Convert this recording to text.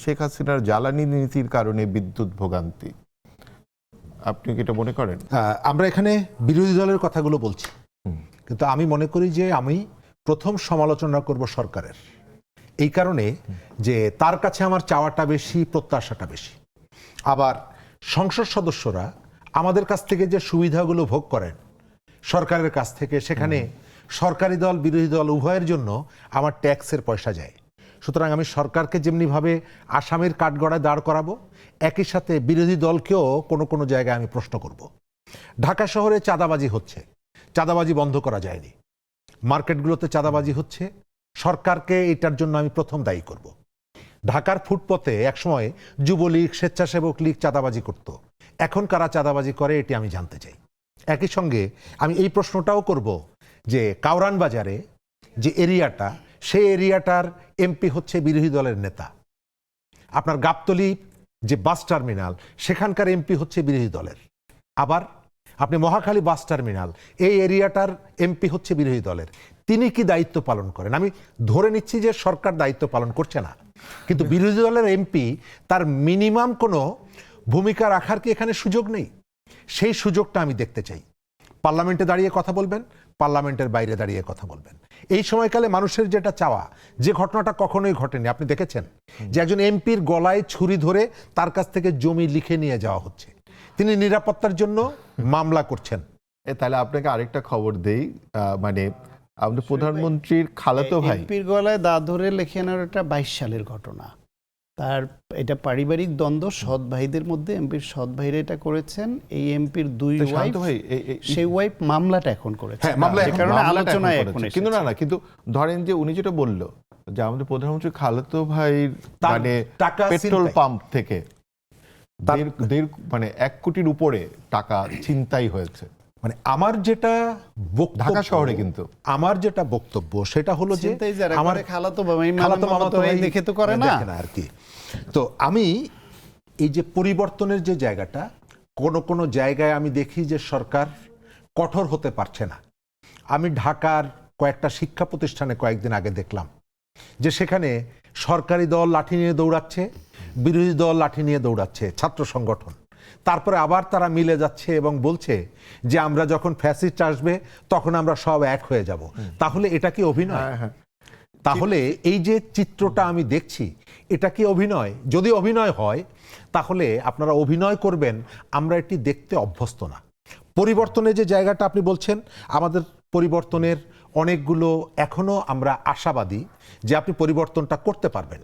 শেখ হাসিনার জ্বালানি নীতির কারণে বিদ্যুৎ ভোগান্তি, আপনি কি এটা মনে করেন? আমরা এখানে বিরোধী দলের কথাগুলো বলছি, কিন্তু আমি মনে করি যে আমি প্রথম সমালোচনা করব সরকারের, এই কারণে যে তার কাছে আমার চাওয়াটা বেশি, প্রত্যাশাটা বেশি। আবার সংসদ সদস্যরা আমাদের কাছ থেকে যে সুবিধাগুলো ভোগ করেন সরকারের কাছ থেকে, সেখানে সরকারি দল বিরোধী দল উভয়ের জন্য আমার ট্যাক্সের পয়সা যায়। সুতরাং আমি সরকারকে যেমনিভাবে আসামের কাঠগড়ায় দাঁড় করাবো, একই সাথে বিরোধী দলকেও কোনো কোনো জায়গায় আমি প্রশ্ন করব। ঢাকা শহরে চাঁদাবাজি হচ্ছে, চাঁদাবাজি বন্ধ করা যায়নি, মার্কেটগুলোতে চাঁদাবাজি হচ্ছে, সরকারকে এটার জন্য আমি প্রথম দায়ী করব। ঢাকার ফুটপথে একসময় যুবলীগ, স্বেচ্ছাসেবক লীগ চাঁদাবাজি করত, এখন কারা চাঁদাবাজি করে এটি আমি জানতে চাই। একই সঙ্গে আমি এই প্রশ্নটাও করব যে কাউরান বাজারে যে এরিয়াটা, সেই এরিয়াটার এমপি হচ্ছে বিরোধী দলের নেতা। আপনার গাবতলী যে বাস টার্মিনাল, সেখানকার এমপি হচ্ছে বিরোধী দলের। আবার আপনি মহাখালী বাস টার্মিনাল, এই এরিয়াটার এমপি হচ্ছে বিরোধী দলের। তিনি কি দায়িত্ব পালন করেন? আমি ধরে নিচ্ছি যে সরকার দায়িত্ব পালন করছে না, কিন্তু বিরোধী দলের এমপি তার মিনিমাম কোনো ভূমিকা রাখার কি এখানে সুযোগ নেই? সেই সুযোগটা আমি দেখতে চাই। পার্লামেন্টে দাঁড়িয়ে কথা বলবেন, পার্লামেন্টের বাইরে দাঁড়িয়ে কথা বলবেন। এই সময়কালে মানুষের যেটা চাওয়া, যে ঘটনাটা কখনোই ঘটেনি, আপনি দেখেছেন যে একজন এমপির গলায় ছুরি ধরে তার কাছ থেকে জমি লিখে নিয়ে যাওয়া হচ্ছে, তিনি নিরাপত্তার জন্য মামলা করছেন। তাহলে আপনাকে আরেকটা খবর দেই, মানে আমাদের প্রধানমন্ত্রীর খালাতো ভাই এমপির গলায় দা ধরে লিখে নেওয়ার, এটা 22 সালের ঘটনা। তার এটা পারিবারিক দ্বন্দ্ব, সৎ ভাইদের মধ্যে এমপির সৎ ভাইরা এটা করেছেন। এই এমপির দুই ওয়াইফ, সেই ওয়াইফ মামলাটা এখন করেছে, যে কারণে আলোচনায় এখন এসেছে। কিন্তু না, কিন্তু ধরেন যে উনি যেটা বলল যে আমাদের প্রধানমন্ত্রী খালাতো ভাই মানে পেট্রোল পাম্প থেকে মানে 1 কোটির উপরে টাকা ছিনতাই হয়েছে। মানে আমার যেটা ঢাকা শহরে, কিন্তু আমার যেটা বক্তব্য সেটা হলো যে আমার খালাতো মামাতো ভাই দেখে তো করে না আর কি। তো আমি এই যে পরিবর্তনের যে জায়গাটা, কোন জায়গায় আমি দেখি যে সরকার কঠোর হতে পারছে না। আমি ঢাকার কয়েকটা শিক্ষা প্রতিষ্ঠানে কয়েকদিন আগে দেখলাম যে সেখানে সরকারি দল লাঠি নিয়ে দৌড়াচ্ছে, বিরোধী দল লাঠি নিয়ে দৌড়াচ্ছে, ছাত্র সংগঠন। তারপরে আবার তারা মিলে যাচ্ছে এবং বলছে যে আমরা যখন ফ্যাসিস্ট আসবে তখন আমরা সব এক হয়ে যাব। তাহলে এটা কি অভিনয়? তাহলে এই যে চিত্রটা আমি দেখছি, এটা কি অভিনয়? যদি অভিনয় হয় তাহলে আপনারা অভিনয় করবেন, আমরা এটি দেখতে অভ্যস্ত না। পরিবর্তনের যে জায়গাটা আপনি বলছেন, আমাদের পরিবর্তনের অনেকগুলো এখনো আমরা আশাবাদী যে আপনি পরিবর্তনটা করতে পারবেন।